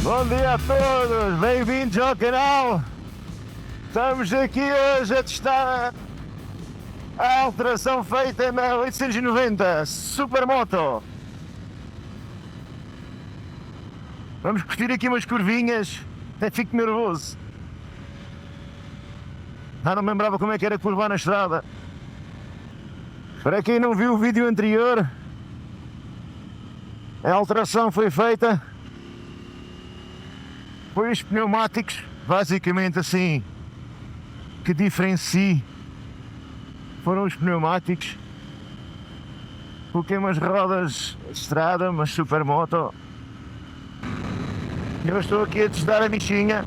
Bom dia a todos, bem-vindos ao canal. Estamos aqui hoje a testar a alteração feita na 890 Supermoto. Vamos curtir aqui umas curvinhas, até fico nervoso. Não me lembrava como é que era curvar na estrada. Para quem não viu o vídeo anterior, a alteração foi feita. Foi os pneumáticos, basicamente assim, que diferencie. Foram os pneumáticos. Coloquei umas rodas de estrada, umas Supermoto. Eu estou aqui a testar a bichinha.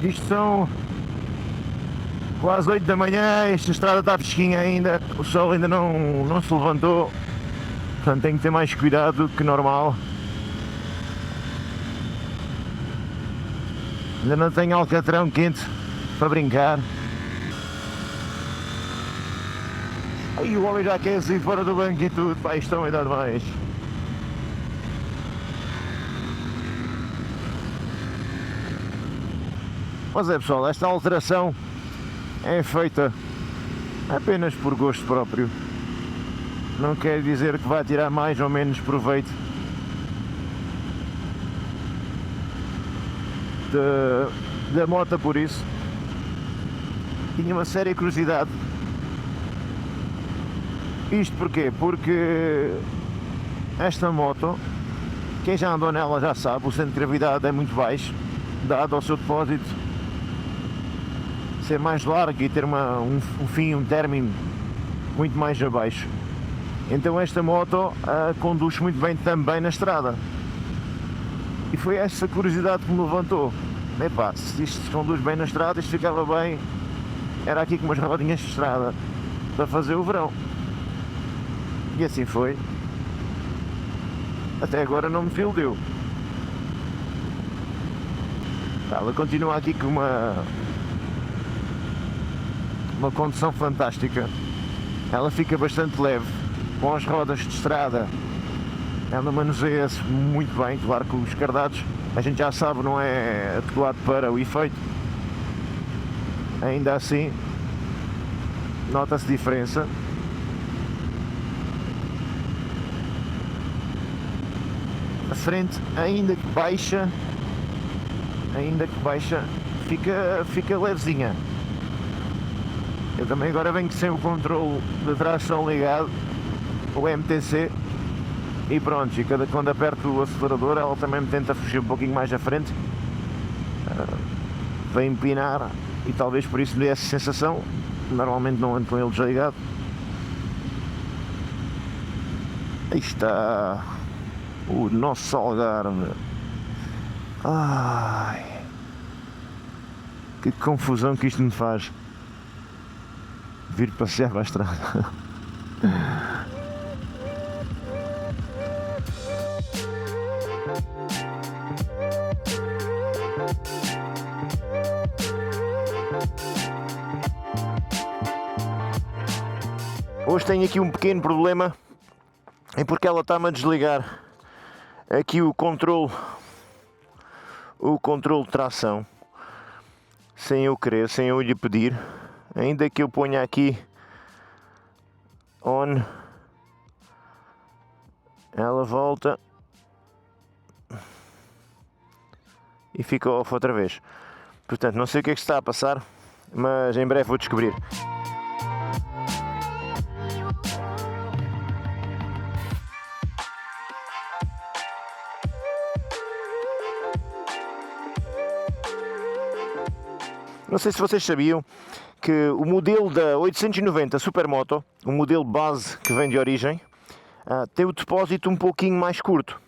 Isto são quase 8 da manhã, esta estrada está fresquinha ainda, o sol ainda não se levantou, portanto tenho que ter mais cuidado do que normal. Ainda não tenho alcatrão quente para brincar. Aí o homem já quer assim fora do banco e tudo, pá, isto não dá demais. Mas é pessoal, esta alteração é feita apenas por gosto próprio. Não quer dizer que vai tirar mais ou menos proveito da moto por isso. Tinha uma séria curiosidade. Isto porquê? Porque esta moto, quem já andou nela já sabe, o centro de gravidade é muito baixo, dado ao seu depósito ser mais largo e ter um fim, um término muito mais abaixo. Então esta moto conduz muito bem também na estrada. E foi essa curiosidade que me levantou. Epá, se isto se conduz bem na estrada, isto ficava bem. Era aqui com umas rodinhas de estrada para fazer o verão. E assim foi. Até agora não me filudeu. Ela continua aqui com uma condução fantástica. Ela fica bastante leve com as rodas de estrada. Ela manuseia-se muito bem. Claro que os cardados a gente já sabe, não é adequado para o efeito. Ainda assim nota-se diferença. A frente, ainda que baixa, fica levezinha. Eu também agora venho sem o controle de tração ligado, o MTC, e pronto, e quando aperto o acelerador ela também me tenta fugir um pouquinho mais à frente, vai empinar, e talvez por isso me dê essa sensação. Normalmente não ando com ele desligado. Aí está o nosso Algarve. Ai, que confusão que isto me faz vir passear para a estrada. Hoje tenho aqui um pequeno problema, é porque ela está-me a desligar aqui o controle de tração sem eu querer, sem eu lhe pedir. Ainda que eu ponha aqui on, ela volta e fica off outra vez. Portanto, não sei o que é que está a passar, mas em breve vou descobrir. Não sei se vocês sabiam que o modelo da 890 Supermoto, o modelo base que vem de origem, tem o depósito um pouquinho mais curto.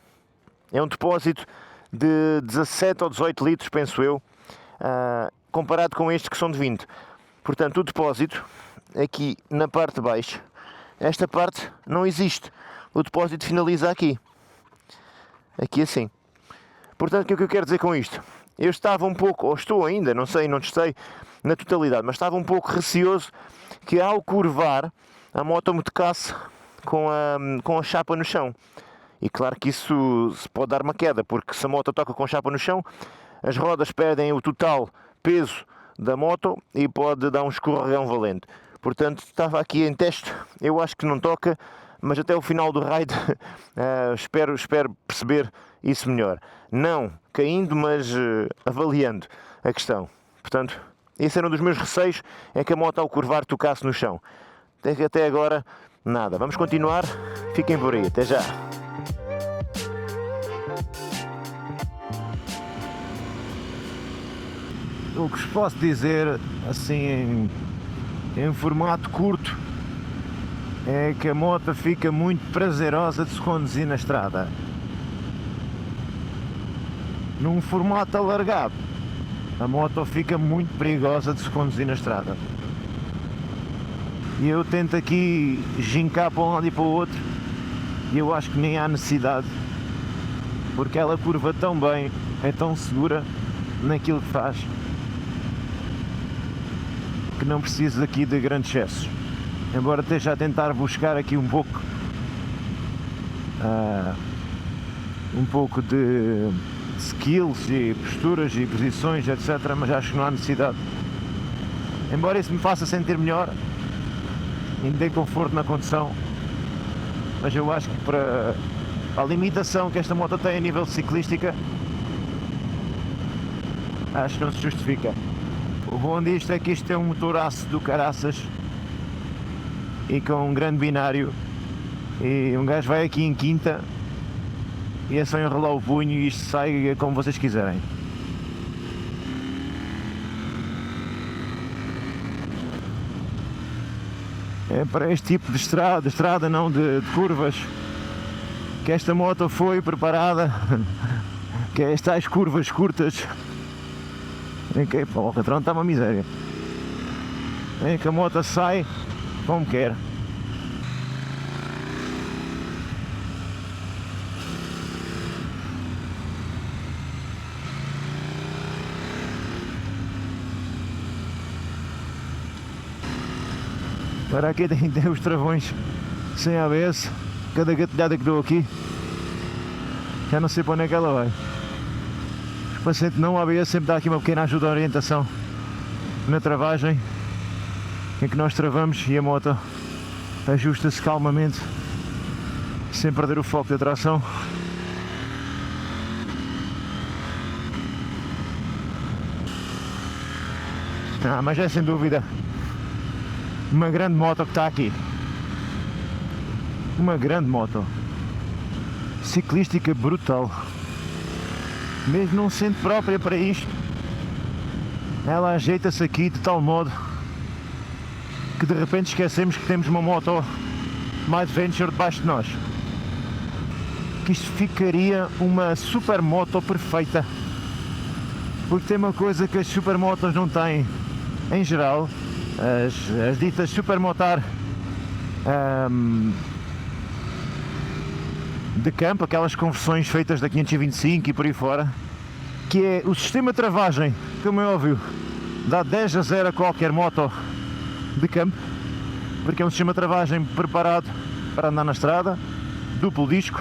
É um depósito de 17 ou 18 litros, penso eu, comparado com estes que são de 20. Portanto, o depósito aqui na parte de baixo, esta parte não existe. O depósito finaliza aqui assim. Portanto, o que é que eu quero dizer com isto? Eu estava um pouco, ou estou ainda, não sei, não testei na totalidade, mas estava um pouco receoso que ao curvar a moto me tocasse com a chapa no chão. E claro que isso se pode dar uma queda, porque se a moto toca com chapa no chão, as rodas perdem o total peso da moto e pode dar um escorregão valente. Portanto, estava aqui em teste, eu acho que não toca, mas até o final do ride espero perceber isso melhor. Não caindo, mas avaliando a questão. Portanto, esse era um dos meus receios, é que a moto ao curvar tocasse no chão. Até agora, nada. Vamos continuar, fiquem por aí, até já. O que vos posso dizer, assim, em formato curto, é que a moto fica muito prazerosa de se conduzir na estrada. Num formato alargado, a moto fica muito perigosa de se conduzir na estrada. E eu tento aqui gincar para um lado e para o outro, e eu acho que nem há necessidade, porque ela curva tão bem, é tão segura naquilo que faz, que não precisa aqui de grandes excessos. Embora esteja a tentar buscar aqui um pouco de skills e posturas e posições, etc, mas acho que não há necessidade. Embora isso me faça sentir melhor e me dê conforto na condução, mas eu acho que para a limitação que esta moto tem a nível de ciclística, acho que não se justifica. O bom disto é que isto é um motoraço do caraças e com um grande binário, e um gajo vai aqui em quinta e é só enrolar o punho e isto sai como vocês quiserem. É para este tipo de estrada não de curvas, que esta moto foi preparada, que é estas curvas curtas, em que o Alcatrão está uma miséria, em que a moto sai como quer. Para aqui tem os travões sem ABS, cada gatilhada que dou aqui, já não sei para onde é que ela vai. O paciente não ABS sempre dá aqui uma pequena ajuda à orientação na travagem, em que nós travamos e a moto ajusta-se calmamente, sem perder o foco da tração. Mas é sem dúvida uma grande moto que está aqui. Uma grande moto. Ciclística brutal. Mesmo não sendo própria para isto, ela ajeita-se aqui de tal modo que de repente esquecemos que temos uma moto mais adventure debaixo de nós. Que isto ficaria uma super moto perfeita. Porque tem uma coisa que as supermotos não têm em geral, as ditas supermotar de campo, aquelas conversões feitas da 525 e por aí fora, que é o sistema de travagem, como é óbvio, dá 10-0 a qualquer moto de campo, porque é um sistema de travagem preparado para andar na estrada, duplo disco.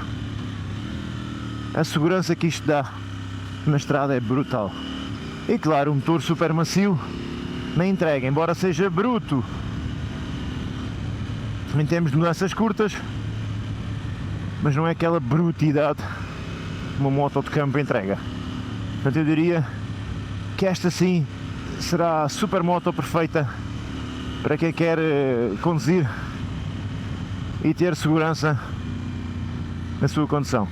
A segurança que isto dá na estrada é brutal. E claro, um motor super macio na entrega, embora seja bruto em termos de mudanças curtas, mas não é aquela brutidade que uma moto de campo entrega. Portanto, eu diria que esta sim será a super moto perfeita para quem quer conduzir e ter segurança na sua condução.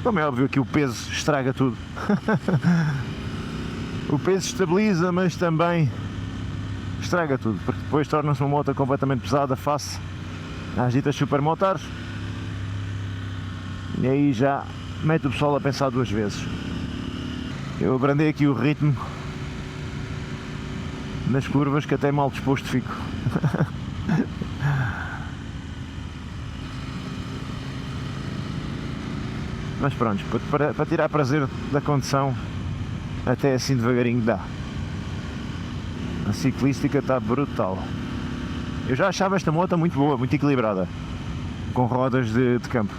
Como é óbvio que o peso estraga tudo. O peso estabiliza, mas também estraga tudo, porque depois torna-se uma moto completamente pesada face às ditas supermotares, e aí já mete o pessoal a pensar duas vezes. Eu abrandei aqui o ritmo nas curvas, que até mal disposto fico. Mas pronto, para tirar prazer da condução, até assim devagarinho dá. A ciclística está brutal. Eu já achava esta moto muito boa, muito equilibrada, com rodas de campo.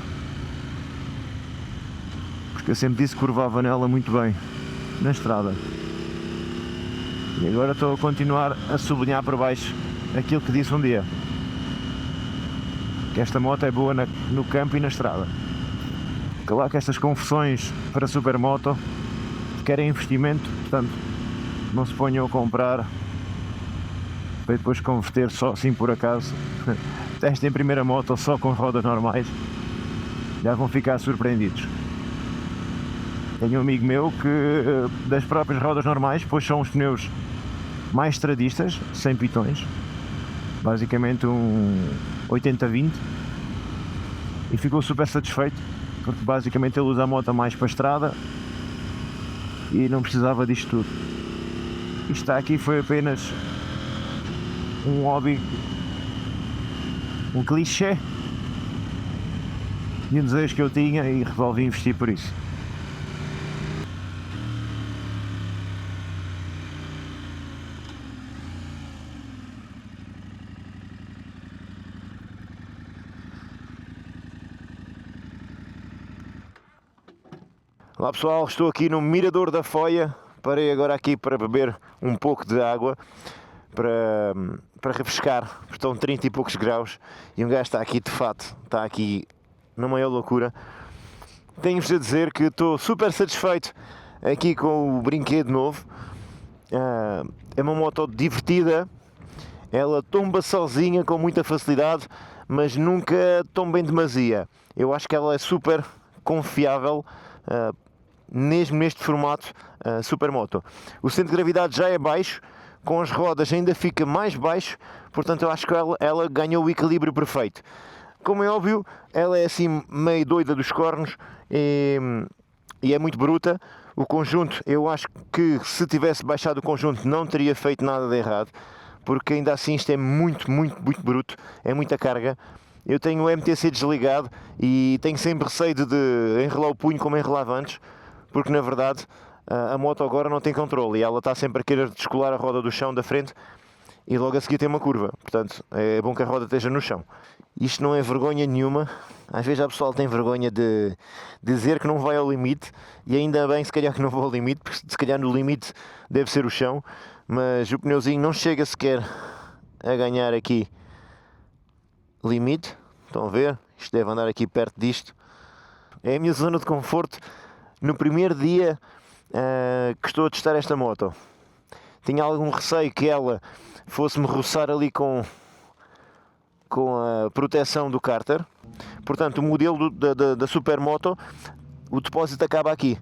porque eu sempre disse que curvava nela muito bem, na estrada. E agora estou a continuar a sublinhar por baixo aquilo que disse um dia, que esta moto é boa no campo e na estrada. Claro que estas conversões para Supermoto querem investimento, portanto não se ponham a comprar para depois converter só assim por acaso. Testem em primeira moto só com rodas normais, já vão ficar surpreendidos. Tenho um amigo meu que das próprias rodas normais pôs só uns pneus mais estradistas, sem pitões, basicamente um 80-20, e ficou super satisfeito, porque basicamente ele usa a moto mais para a estrada e não precisava disto tudo. Isto está aqui foi apenas um hobby, um clichê e um desejo que eu tinha e resolvi investir por isso. Olá pessoal, estou aqui no Mirador da Foia. Parei agora aqui para beber um pouco de água, para refrescar, porque estão 30 e poucos graus e um gajo está aqui de fato, está aqui na maior loucura. Tenho-vos a dizer que estou super satisfeito aqui com o brinquedo novo. É uma moto divertida, ela tomba sozinha com muita facilidade, mas nunca tomba em demasia. Eu acho que ela é super confiável, mesmo neste formato Supermoto. O centro de gravidade já é baixo, com as rodas ainda fica mais baixo, portanto eu acho que ela ganhou o equilíbrio perfeito. Como é óbvio, ela é assim meio doida dos cornos e é muito bruta. O conjunto, eu acho que se tivesse baixado o conjunto não teria feito nada de errado, porque ainda assim isto é muito bruto, é muita carga. Eu tenho o MTC desligado e tenho sempre receio de enrolar o punho como enrolava antes, porque na verdade a moto agora não tem controle e ela está sempre a querer descolar a roda do chão da frente e logo a seguir tem uma curva, portanto é bom que a roda esteja no chão. Isto não é vergonha nenhuma, às vezes a pessoa tem vergonha de dizer que não vai ao limite, e ainda bem se calhar que não vou ao limite, porque se calhar no limite deve ser o chão, mas o pneuzinho não chega sequer a ganhar aqui limite. Estão a ver? Isto deve andar aqui perto disto. É a minha zona de conforto no primeiro dia que estou a testar esta moto. Tinha algum receio que ela fosse-me roçar ali com a proteção do cárter. Portanto, o modelo da Supermoto, o depósito acaba aqui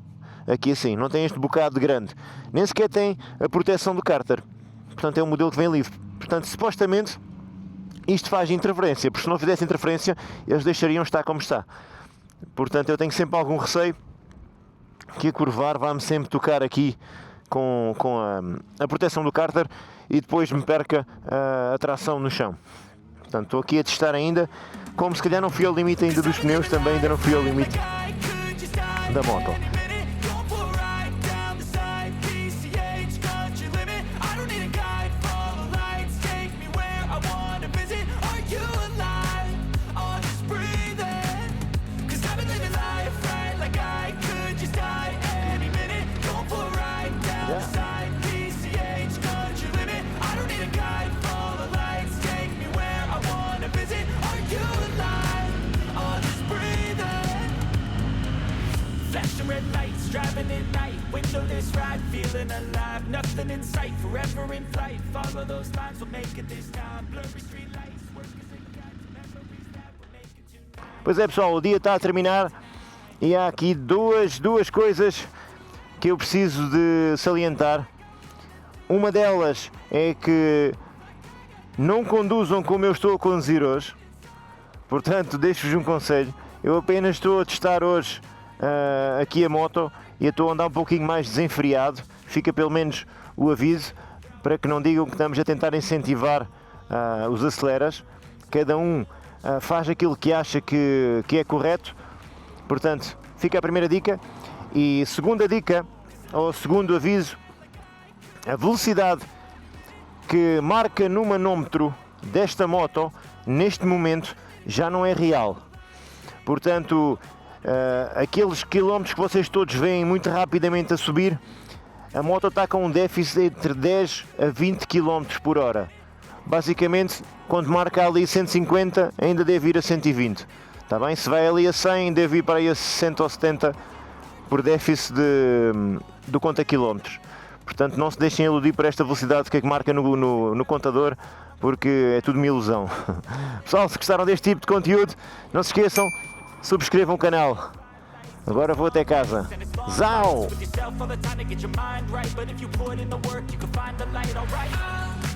assim, não tem este bocado grande, nem sequer tem a proteção do cárter, portanto é um modelo que vem livre. Portanto, supostamente isto faz interferência, porque se não fizesse interferência eles deixariam estar como está. Portanto eu tenho sempre algum receio que a curvar vá-me sempre tocar aqui com a proteção do cárter e depois me perca a tração no chão. Portanto estou aqui a testar ainda, como se calhar não fui ao limite ainda dos pneus, também ainda não fui ao limite da moto. Red lights, driving at night, windowless ride, feeling alive, nothing in sight, forever in flight, follow those lines, we'll make it this time, blurry street lights, work as a guide to memories that will make it tonight. Pois é pessoal, o dia está a terminar e há aqui duas coisas que eu preciso de salientar. Uma delas é que não conduzam como eu estou a conduzir hoje, portanto deixo-vos um conselho. Eu apenas estou a testar hoje aqui a moto e eu estou a andar um pouquinho mais desenfreado, fica pelo menos o aviso, para que não digam que estamos a tentar incentivar os aceleras. Cada um faz aquilo que acha que é correto, portanto fica a primeira dica. E segunda dica, ou segundo aviso, a velocidade que marca no manómetro desta moto neste momento já não é real. Portanto, aqueles quilómetros que vocês todos veem muito rapidamente a subir, a moto está com um déficit entre 10 a 20 km por hora. Basicamente, quando marca ali 150, ainda deve ir a 120. Está bem? Se vai ali a 100, deve ir para aí a 60 ou 70 por déficit do conta quilómetros. Portanto, não se deixem iludir por esta velocidade que marca no contador, porque é tudo uma ilusão. Pessoal, se gostaram deste tipo de conteúdo, não se esqueçam, subscrevam o canal. Agora vou até casa. Zau! with yourself all the time to get your mind right. But if you put in the work, you can find the light, alright?